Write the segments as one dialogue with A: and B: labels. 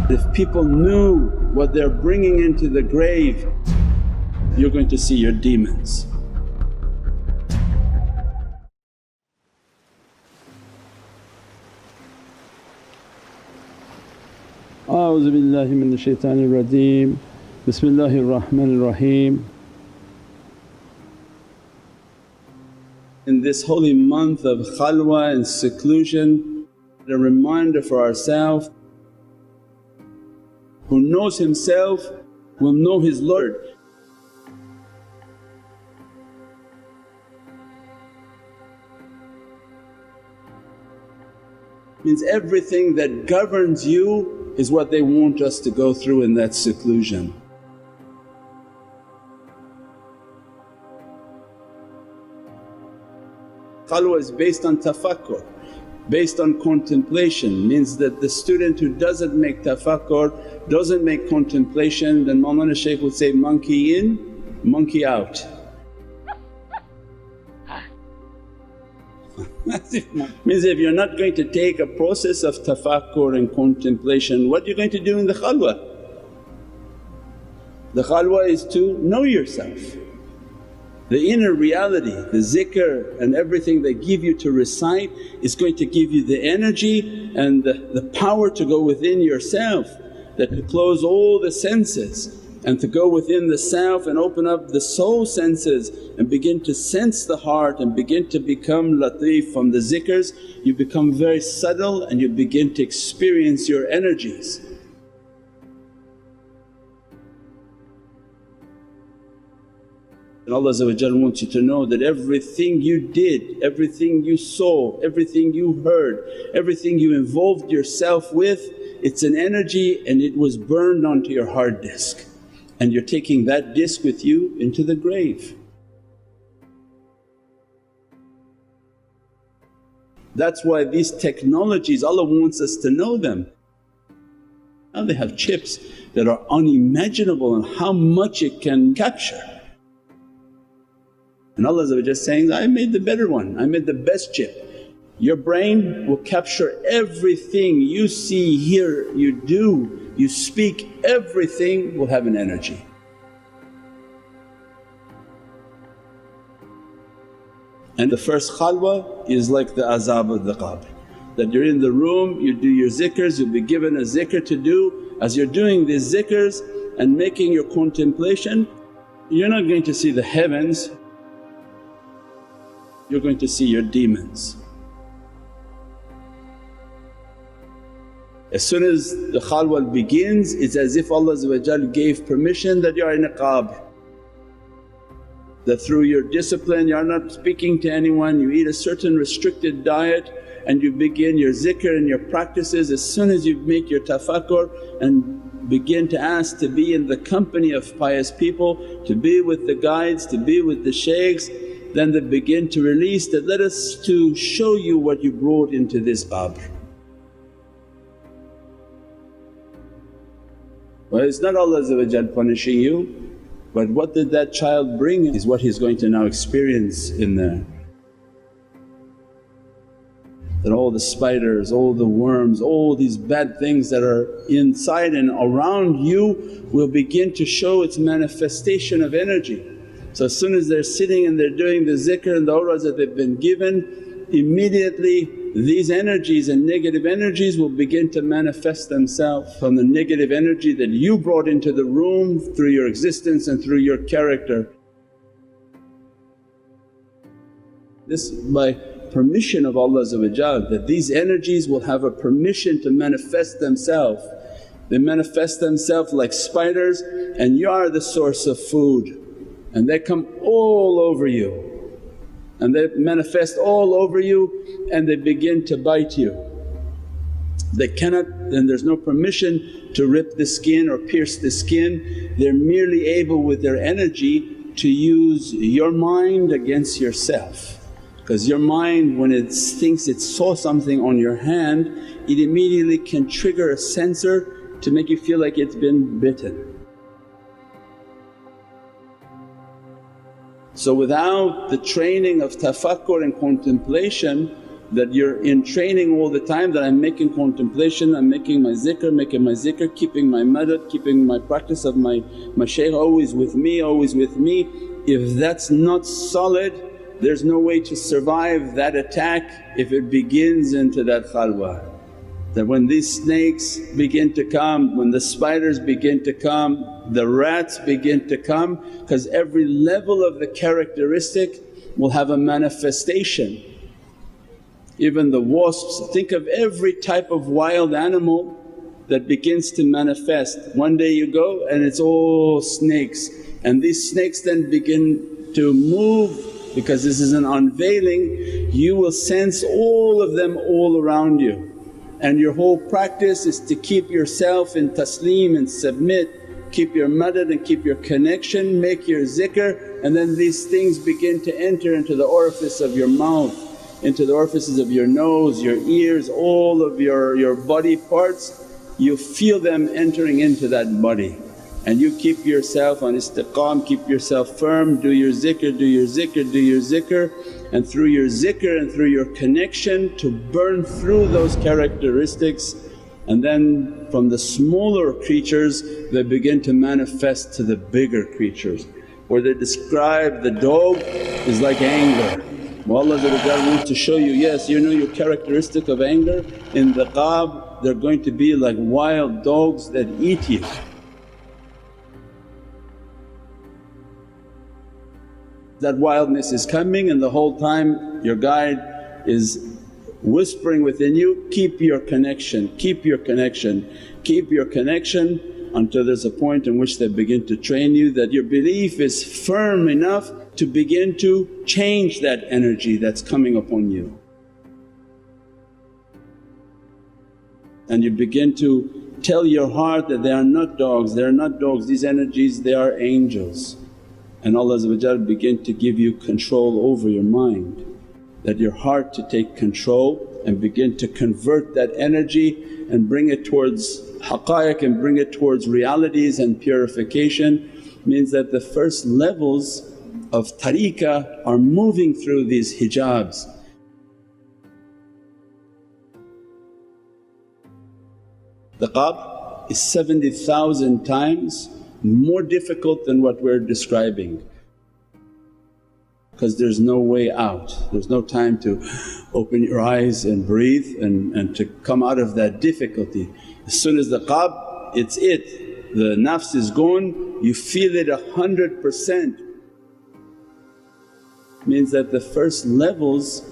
A: If people knew what they're bringing into the grave, you're going to see your demons. A'udhu billahi minash shaitanir rajeem. Bismillahir Rahmanir Rahim. In this holy month of Khalwa and seclusion, a reminder for ourselves: who knows himself will know his Lord. Means everything that governs you is what they want us to go through in that seclusion. Khalwa is based on tafakkur, based on contemplation, means that the student who doesn't make tafakkur, doesn't make contemplation, then Mawlana Shaykh would say, monkey in, monkey out. Means if you're not going to take a process of tafakkur and contemplation, what are you going to do in the khalwa? The khalwa is to know yourself. The inner reality, the zikr and everything they give you to recite is going to give you the energy and the power to go within yourself, that to close all the senses and to go within the self and open up the soul senses and begin to sense the heart and begin to become lateef. From the zikrs you become very subtle and you begin to experience your energies. And Allah wants you to know that everything you did, everything you saw, everything you heard, everything you involved yourself with, it's an energy and it was burned onto your hard disk, and you're taking that disk with you into the grave. That's why these technologies Allah wants us to know them. Now they have chips that are unimaginable and how much it can capture. And Allah is saying, I made the better one, I made the best chip. Your brain will capture everything you see, hear, you do, you speak, everything will have an energy. And the first khalwa is like the azab of the qabr, that you're in the room, you do your zikrs, you'll be given a zikr to do. As you're doing these zikrs and making your contemplation, you're not going to see the heavens, you're going to see your demons. As soon as the khalwa begins, it's as if Allah gave permission that you are in a niqab, that through your discipline you are not speaking to anyone, you eat a certain restricted diet and you begin your zikr and your practices. As soon as you make your tafakkur and begin to ask to be in the company of pious people, to be with the guides, to be with the shaykhs, then they begin to release that, let us to show you what you brought into this qabr. Well, it's not Allah punishing you, but what did that child bring is what he's going to now experience in there. That all the spiders, all the worms, all these bad things that are inside and around you will begin to show its manifestation of energy. So as soon as they're sitting and they're doing the zikr and the awrads that they've been given, immediately these energies and negative energies will begin to manifest themselves from the negative energy that you brought into the room through your existence and through your character. This by permission of Allah, that these energies will have a permission to manifest themselves. They manifest themselves like spiders and you are the source of food. And they come all over you and they manifest all over you and they begin to bite you. They cannot, then there's no permission to rip the skin or pierce the skin. They're merely able with their energy to use your mind against yourself. Because your mind when it thinks it saw something on your hand, it immediately can trigger a sensor to make you feel like it's been bitten. So without the training of tafakkur and contemplation, that you're in training all the time, that I'm making contemplation, I'm making my zikr, keeping my madad, keeping my practice of my shaykh always with me, always with me. If that's not solid, there's no way to survive that attack if it begins into that khalwa. That when these snakes begin to come, when the spiders begin to come, the rats begin to come, because every level of the characteristic will have a manifestation. Even the wasps, think of every type of wild animal that begins to manifest. One day you go and it's all snakes, and these snakes then begin to move because this is an unveiling. You will sense all of them all around you, and your whole practice is to keep yourself in taslim and submit, keep your madad and keep your connection, make your zikr, and then these things begin to enter into the orifice of your mouth, into the orifices of your nose, your ears, all of your body parts. You feel them entering into that body, and you keep yourself on istiqam, keep yourself firm, do your zikr, do your zikr, do your zikr, and through your zikr and through your connection to burn through those characteristics. And then from the smaller creatures they begin to manifest to the bigger creatures, where they describe the dog is like anger. Well, Allah wants to show you, yes, you know your characteristic of anger, in the qab they're going to be like wild dogs that eat you. That wildness is coming, and the whole time your guide is whispering within you, keep your connection, keep your connection, keep your connection, until there's a point in which they begin to train you that your belief is firm enough to begin to change that energy that's coming upon you. And you begin to tell your heart that they are not dogs, they are not dogs, these energies they are angels. And Allah begin to give you control over your mind, that your heart to take control and begin to convert that energy and bring it towards haqqaiq and bring it towards realities and purification. Means that the first levels of tariqah are moving through these hijabs. The qab is 70,000 times more difficult than what we're describing, because there's no way out, there's no time to open your eyes and breathe and to come out of that difficulty. As soon as the qab, it's it, the nafs is gone, you feel it 100%. Means that the first levels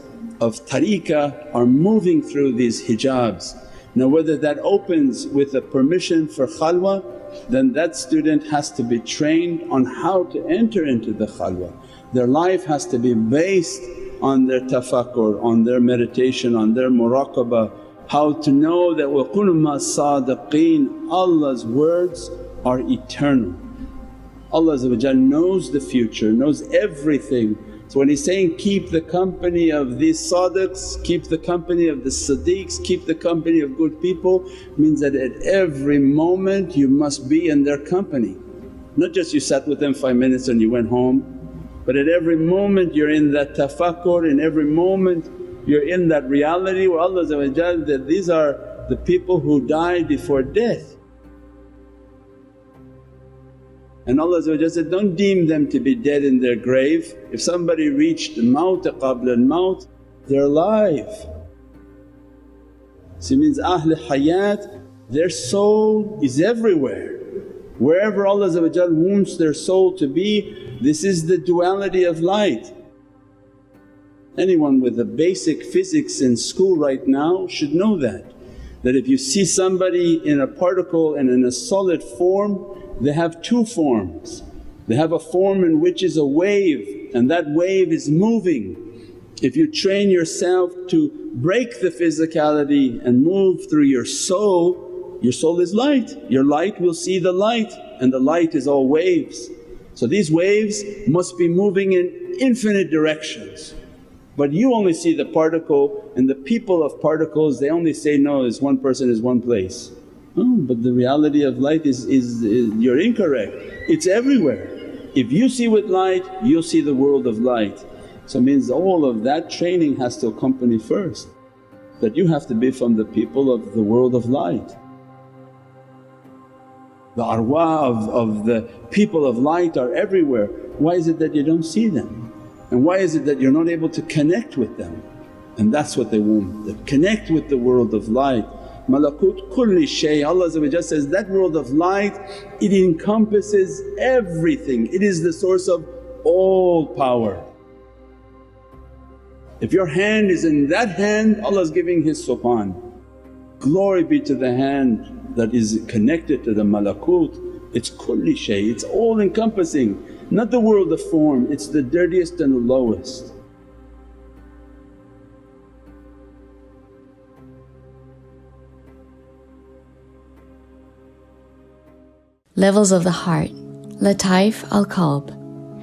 A: of tariqah are moving through these hijabs. Now whether that opens with a permission for khalwa, then that student has to be trained on how to enter into the khalwa. Their life has to be based on their tafakkur, on their meditation, on their muraqabah, how to know that وَكُنُوا مَعَ الصَّادِقِينَ. Allah's words are eternal. Allah knows the future, knows everything. So when He's saying, keep the company of these sadiqs, keep the company of the siddiqs, keep the company of good people, means that at every moment you must be in their company. Not just you sat with them 5 minutes and you went home, but at every moment you're in that tafakkur, in every moment you're in that reality where Allah that these are the people who died before death. And Allah said, don't deem them to be dead in their grave. If somebody reached maut qabla al-maut, they're alive. So it means Ahl Hayat, their soul is everywhere. Wherever Allah wants their soul to be, this is the duality of light. Anyone with a basic physics in school right now should know that if you see somebody in a particle and in a solid form, they have two forms. They have a form in which is a wave, and that wave is moving. If you train yourself to break the physicality and move through your soul is light. Your light will see the light, and the light is all waves. So these waves must be moving in infinite directions. But you only see the particle, and the people of particles they only say, no, it's one person is one place. Oh, but the reality of light is you're incorrect, it's everywhere. If you see with light, you'll see the world of light. So it means all of that training has to accompany first, that you have to be from the people of the world of light. The arwah of the people of light are everywhere. Why is it that you don't see them? And why is it that you're not able to connect with them? And that's what they want, to connect with the world of light. Malakut kulli shay, Allah says, that world of light it encompasses everything, it is the source of all power. If your hand is in that hand, Allah is giving His subhan. Glory be to the hand that is connected to the malakut, it's kulli shay, it's all encompassing. Not the world of form, it's the dirtiest and the lowest.
B: Levels of the Heart, Lataif al-Qalb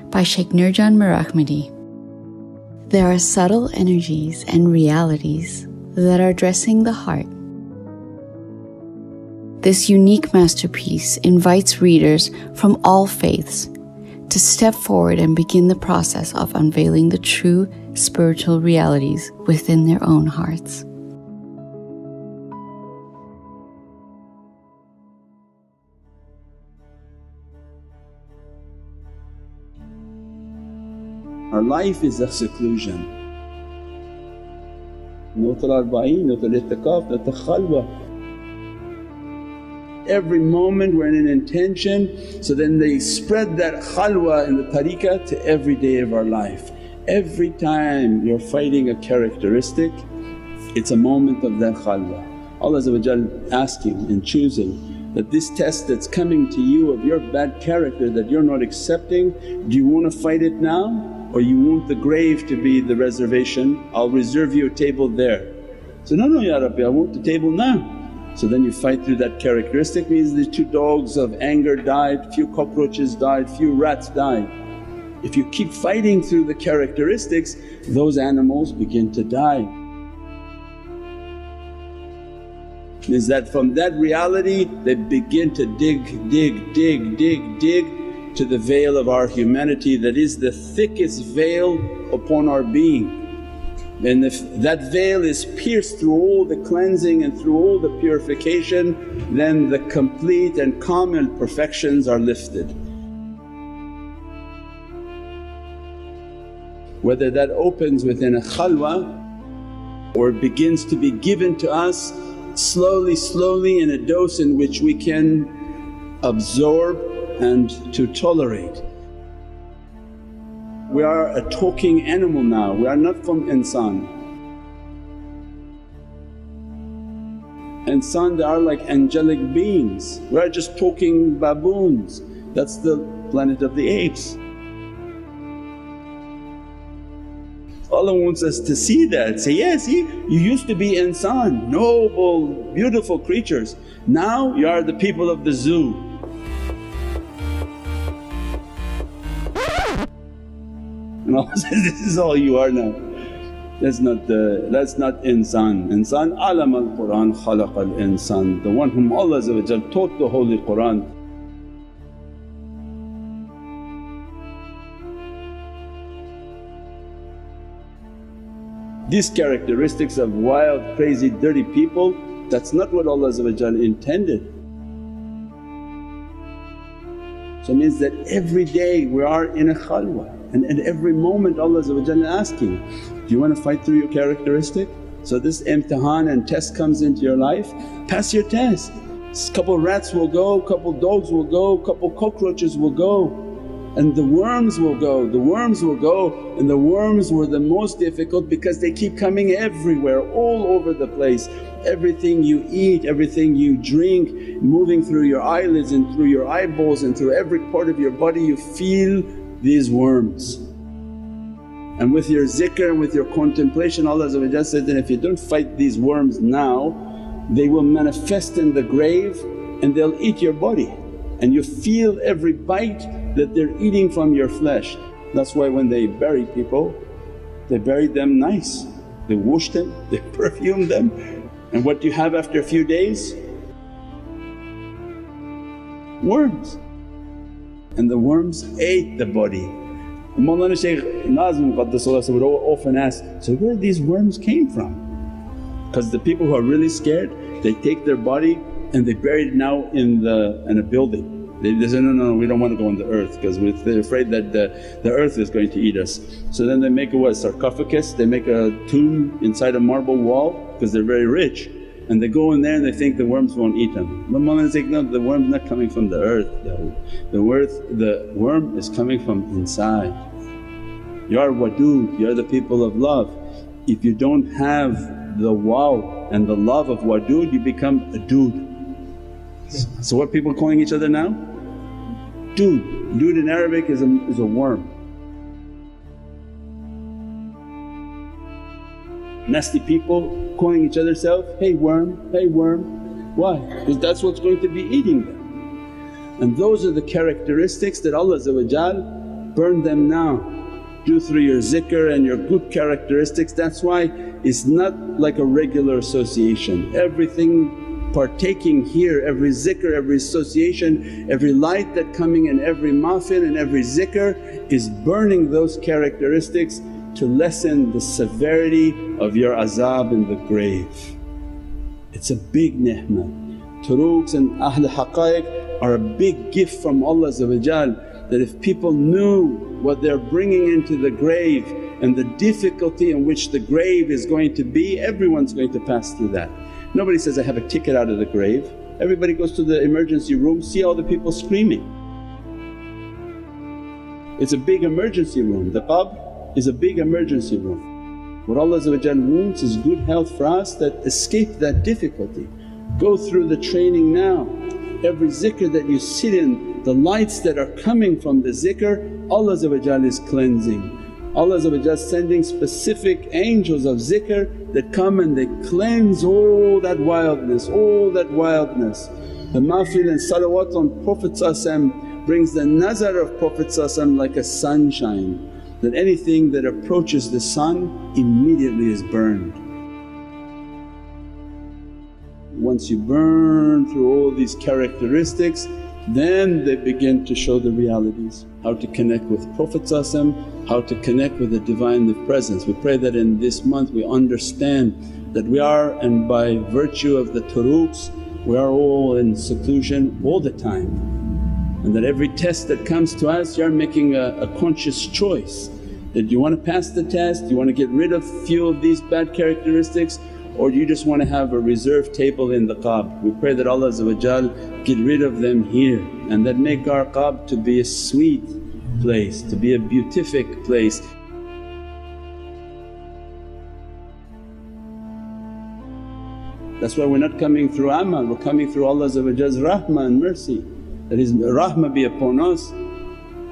B: by Shaykh Nurjan Mirahmadi. There are subtle energies and realities that are addressing the heart. This unique masterpiece invites readers from all faiths to step forward and begin the process of unveiling the true spiritual realities within their own hearts.
A: Our life is a seclusion. Not al-arba'een, not al-i'tikaf, not al-Khalwa. Every moment we're in an intention, so then they spread that khalwa in the tariqah to every day of our life. Every time you're fighting a characteristic, it's a moment of that khalwa. Allah asking and choosing that this test that's coming to you of your bad character that you're not accepting, do you want to fight it now or you want the grave to be the reservation? I'll reserve you a table there. So, no, Ya Rabbi, I want the table now. So then you fight through that characteristic, means the 2 dogs of anger died, few cockroaches died, few rats died. If you keep fighting through the characteristics, those animals begin to die. Means that from that reality they begin to dig to the veil of our humanity that is the thickest veil upon our being. And if that veil is pierced through all the cleansing and through all the purification, then the complete and kamil perfections are lifted. Whether that opens within a khalwa or begins to be given to us slowly in a dose in which we can absorb and to tolerate. We are a talking animal now, we are not from insan. Insan, they are like angelic beings, we are just talking baboons, that's the planet of the apes. Allah wants us to see that, say, yeah, see, you used to be insan, noble, beautiful creatures, now you are the people of the zoo. And Allah says, this is all you are now. That's not insan. Insan alam al-Qur'an, khalaq al-insan, the one whom Allah taught the Holy Qur'an. These characteristics of wild, crazy, dirty people, that's not what Allah intended. So it means that every day we are in a khalwa. And at every moment Allah asking, do you want to fight through your characteristic? So this imtihan and test comes into your life, pass your test. Couple rats will go, couple dogs will go, couple cockroaches will go, and the worms will go, the worms will go. And the worms were the most difficult because they keep coming everywhere, all over the place. Everything you eat, everything you drink, moving through your eyelids and through your eyeballs and through every part of your body you feel these worms. And with your zikr and with your contemplation, Allah said that if you don't fight these worms now, they will manifest in the grave and they'll eat your body, and you feel every bite that they're eating from your flesh. That's why when they bury people, they bury them nice, they wash them, they perfume them, and what do you have after a few days? Worms. And the worms ate the body Mawlana Shaykh Nazim Qaddasallahu would often ask, so where these worms came from? Because the people who are really scared, they take their body and they bury it now in a building. They say, no, we don't want to go on the earth because they're afraid that the earth is going to eat us. So then they make a sarcophagus, they make a tomb inside a marble wall because they're very rich, and they go in there and they think the worms won't eat them. But Mawlana says, no, the worm's not coming from the earth, the worm is coming from inside. You are wadud, you are the people of love. If you don't have the wow and the love of wadud, you become a dude. So what people calling each other now? Dude. Dude in Arabic is a worm. Nasty people calling each other self, hey worm, hey worm. Why? Because that's what's going to be eating them. And those are the characteristics that Allah burn them now. Do through your zikr and your good characteristics. That's why it's not like a regular association. Everything partaking here, every zikr, every association, every light that coming in every mahfil and every zikr is burning those characteristics to lessen the severity of your azab in the grave. It's a big ni'mah. Turuqs and Ahl Haqqaiq are a big gift from Allah that if people knew what they're bringing into the grave and the difficulty in which the grave is going to be, everyone's going to pass through that. Nobody says, I have a ticket out of the grave. Everybody goes to the emergency room, see all the people screaming. It's a big emergency room, the qabr is a big emergency room. What Allah wants is good health for us that escape that difficulty. Go through the training now. Every zikr that you sit in, the lights that are coming from the zikr, Allah is cleansing. Allah is sending specific angels of zikr that come and they cleanse all that wildness, all that wildness. The mahfil and salawat on Prophet brings the nazar of Prophet like a sunshine, that anything that approaches the sun immediately is burned. Once you burn through all these characteristics, then they begin to show the realities, how to connect with Prophet, how to connect with the Divine Presence. We pray that in this month we understand that we are, and by virtue of the turuqs we are all in seclusion all the time, and that every test that comes to us you are making a conscious choice that you want to pass the test, you want to get rid of few of these bad characteristics, or you just want to have a reserve table in the qabr. We pray that Allah get rid of them here and that make our qabr to be a sweet place, to be a beatific place. That's why we're not coming through amal, we're coming through Allah's rahmah and mercy, that His rahmah be upon us.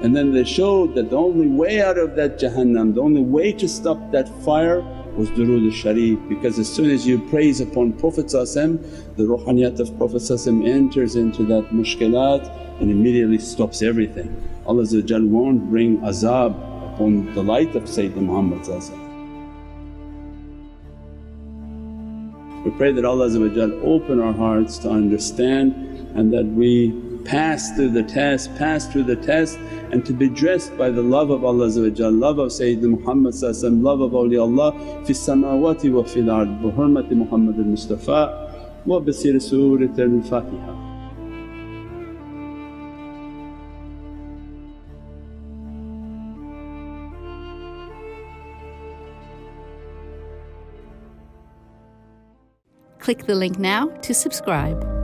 A: And then they showed that the only way out of that Jahannam, the only way to stop that fire was durood al-Sharif, because as soon as you praise upon Prophet the ruhaniyat of Prophet enters into that mushkilat and immediately stops everything. Allah won't bring azab upon the light of Sayyidina Muhammad. We pray that Allah open our hearts to understand, and that we pass through the test and to be dressed by the love of Allah, love of Sayyidina Muhammad, love of awliyaullah fi samawati wa fil ard bi hurmati Muhammad al-Mustafa wa bi sirri Surat al-Fatiha.
B: Click the link now to subscribe.